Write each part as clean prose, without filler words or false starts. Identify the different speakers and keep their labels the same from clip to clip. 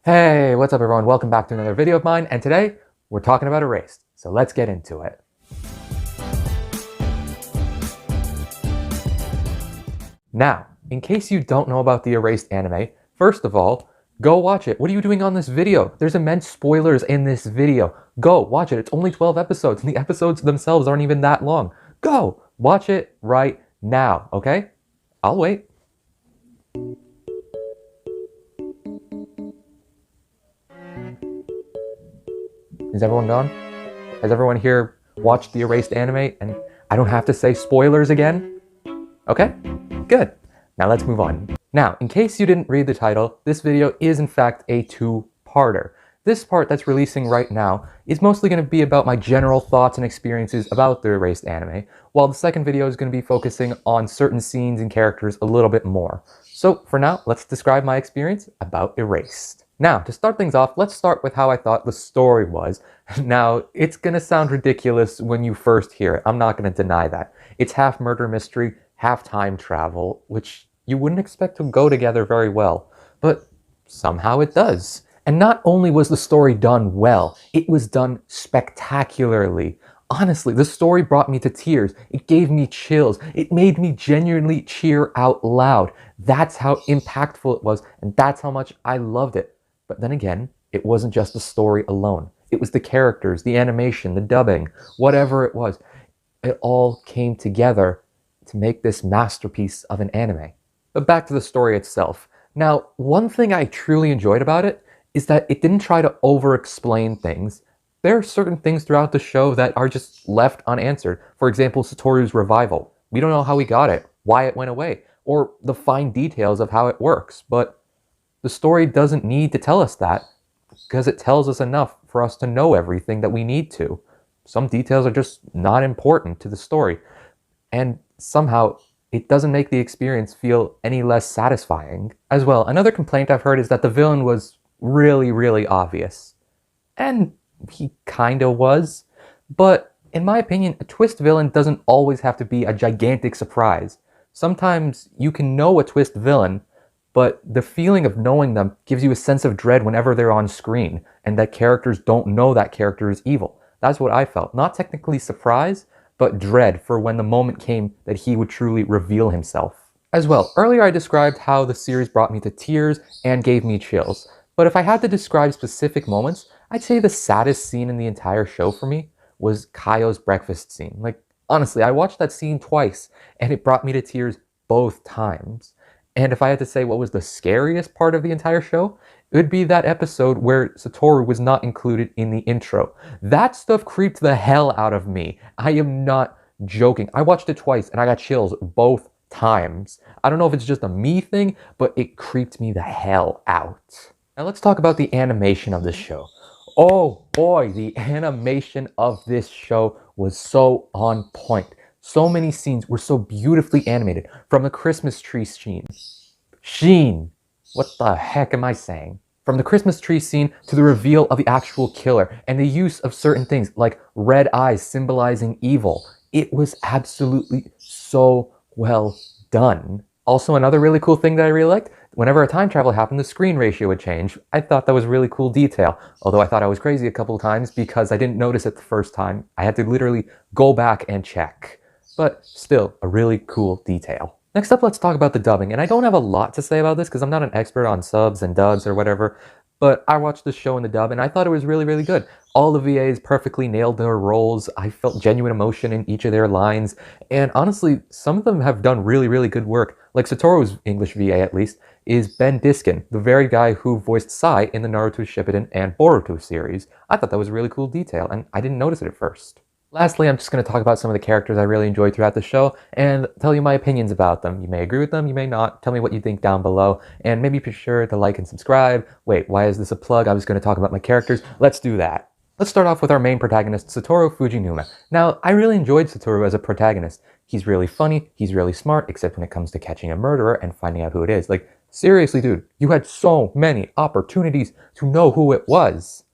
Speaker 1: Hey, what's up everyone? Welcome back to another video of mine, and today we're talking about Erased. So let's get into it. Now, in case you don't know about the Erased anime, first of all, go watch it. What are you doing on this video? There's immense spoilers in this video. Go watch it. It's only 12 episodes, and the episodes themselves aren't even that long. Go watch it right now, okay? I'll wait. Is everyone gone? Has everyone here watched the Erased anime and I don't have to say spoilers again? Okay, good. Now let's move on. Now, in case you didn't read the title, this video is in fact a two-parter. This part that's releasing right now is mostly going to be about my general thoughts and experiences about the Erased anime, while the second video is going to be focusing on certain scenes and characters a little bit more. So for now, let's describe my experience about Erased. Now, to start things off, let's start with how I thought the story was. Now, it's going to sound ridiculous when you first hear it. I'm not going to deny that. It's half murder mystery, half time travel, which you wouldn't expect to go together very well, but somehow it does. And not only was the story done well, it was done spectacularly. Honestly, the story brought me to tears. It gave me chills. It made me genuinely cheer out loud. That's how impactful it was, and that's how much I loved it. But then again, it wasn't just the story alone. It was the characters, the animation, the dubbing, whatever it was. It all came together to make this masterpiece of an anime. But back to the story itself. Now, one thing I truly enjoyed about it is that it didn't try to over-explain things. There are certain things throughout the show that are just left unanswered. For example, Satoru's revival. We don't know how he got it, why it went away, or the fine details of how it works, but the story doesn't need to tell us that because it tells us enough for us to know everything that we need to. Some details are just not important to the story, and somehow it doesn't make the experience feel any less satisfying. As well, another complaint I've heard is that the villain was really obvious. And he kinda was, but in my opinion, a twist villain doesn't always have to be a gigantic surprise. Sometimes you can know a twist villain, but the feeling of knowing them gives you a sense of dread whenever they're on screen, and that characters don't know that character is evil. That's what I felt. Not technically surprise, but dread for when the moment came that he would truly reveal himself. As well, earlier I described how the series brought me to tears and gave me chills. But if I had to describe specific moments, I'd say the saddest scene in the entire show for me was Kaio's breakfast scene. Like, honestly, I watched that scene twice, and it brought me to tears both times. And if I had to say what was the scariest part of the entire show, it would be that episode where Satoru was not included in the intro. That stuff creeped the hell out of me. I am not joking. I watched it twice, and I got chills both times. I don't know if it's just a me thing, but it creeped me the hell out. Now let's talk about the animation of this show. Oh boy, the animation of this show was so on point. So many scenes were so beautifully animated, from the Christmas tree scene. What the heck am I saying? From the Christmas tree scene to the reveal of the actual killer and the use of certain things like red eyes symbolizing evil. It was absolutely so well done. Also, another really cool thing that I really liked, whenever a time travel happened, the screen ratio would change. I thought that was a really cool detail, although I thought I was crazy a couple of times because I didn't notice it the first time. I had to literally go back and check. But still, a really cool detail. Next up, let's talk about the dubbing. And I don't have a lot to say about this because I'm not an expert on subs and dubs or whatever, but I watched the show in the dub and I thought it was really good. All the VAs perfectly nailed their roles. I felt genuine emotion in each of their lines. And honestly, some of them have done really good work. Like Satoru's English VA, at least, is Ben Diskin, the very guy who voiced Sai in the Naruto Shippuden and Boruto series. I thought that was a really cool detail, and I didn't notice it at first. Lastly, I'm just going to talk about some of the characters I really enjoyed throughout the show and tell you my opinions about them. You may agree with them, you may not. Tell me what you think down below, and maybe be sure to like and subscribe. Wait, why is this a plug? I was going to talk about my characters. Let's do that. Let's start off with our main protagonist, Satoru Fujinuma. Now, I really enjoyed Satoru as a protagonist. He's really funny, he's really smart, except when it comes to catching a murderer and finding out who it is. Like, seriously, dude, you had so many opportunities to know who it was.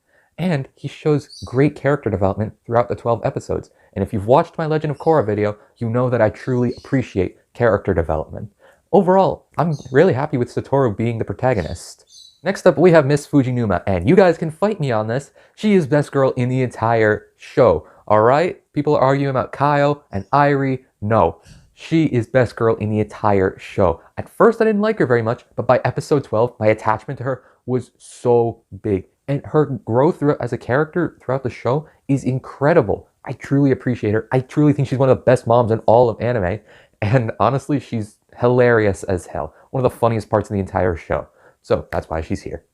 Speaker 1: And he shows great character development throughout the 12 episodes. And if you've watched my Legend of Korra video, you know that I truly appreciate character development. Overall, I'm really happy with Satoru being the protagonist. Next up, we have Miss Fujinuma, and you guys can fight me on this. She is best girl in the entire show, alright? People are arguing about Kaio and Airi. No, she is best girl in the entire show. At first, I didn't like her very much, but by episode 12, my attachment to her was so big. And her growth as a character throughout the show is incredible. I truly appreciate her. I truly think she's one of the best moms in all of anime. And honestly, she's hilarious as hell. One of the funniest parts of the entire show. So that's why she's here.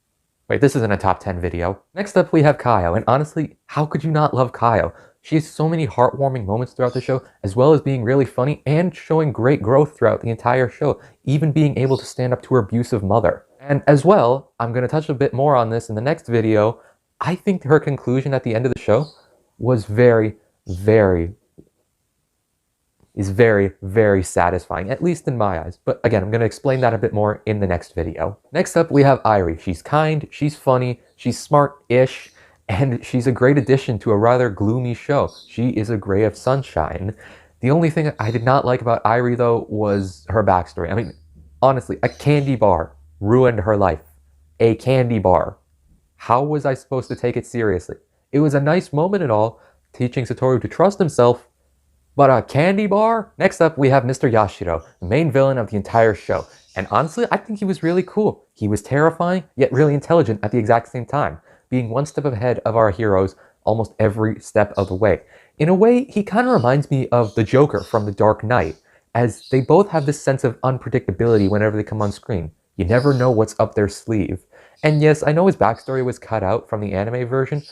Speaker 1: Wait, this isn't a top 10 video. Next up, we have Kaio. And honestly, how could you not love Kaio? She has so many heartwarming moments throughout the show, as well as being really funny and showing great growth throughout the entire show, even being able to stand up to her abusive mother. And as well, I'm going to touch a bit more on this in the next video. I think her conclusion at the end of the show was very, very satisfying, at least in my eyes. But again, I'm going to explain that a bit more in the next video. Next up, we have Airi. She's kind, she's funny, she's smart-ish, and she's a great addition to a rather gloomy show. She is a ray of sunshine. The only thing I did not like about Airi, though, was her backstory. I mean, honestly, a candy bar ruined her life. A candy bar. How was I supposed to take it seriously? It was a nice moment and all, teaching Satoru to trust himself, but a candy bar? Next up, we have Mr. Yashiro, the main villain of the entire show. And honestly, I think he was really cool. He was terrifying, yet really intelligent at the exact same time, being one step ahead of our heroes almost every step of the way. In a way, he kind of reminds me of the Joker from The Dark Knight, as they both have this sense of unpredictability whenever they come on screen. You never know what's up their sleeve. And yes, I know his backstory was cut out from the anime version,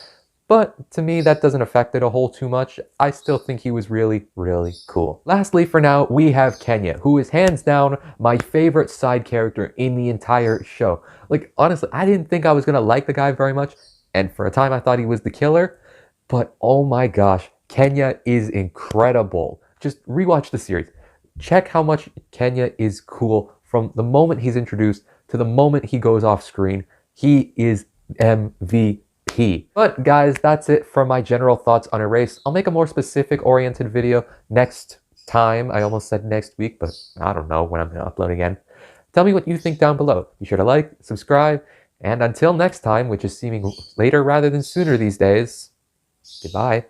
Speaker 1: but to me, that doesn't affect it a whole too much. I still think he was really, really cool. Lastly, for now, we have Kenya, who is hands down my favorite side character in the entire show. Like, honestly, I didn't think I was going to like the guy very much, and for a time I thought he was the killer, but oh my gosh, Kenya is incredible. Just rewatch the series. Check how much Kenya is cool from the moment he's introduced to the moment he goes off screen. He is MVP. But guys, that's it for my general thoughts on Erase. I'll make a more specific oriented video next time. I almost said next week, but I don't know when I'm going to upload again. Tell me what you think down below. Be sure to like, subscribe, and until next time, which is seeming later rather than sooner these days, goodbye.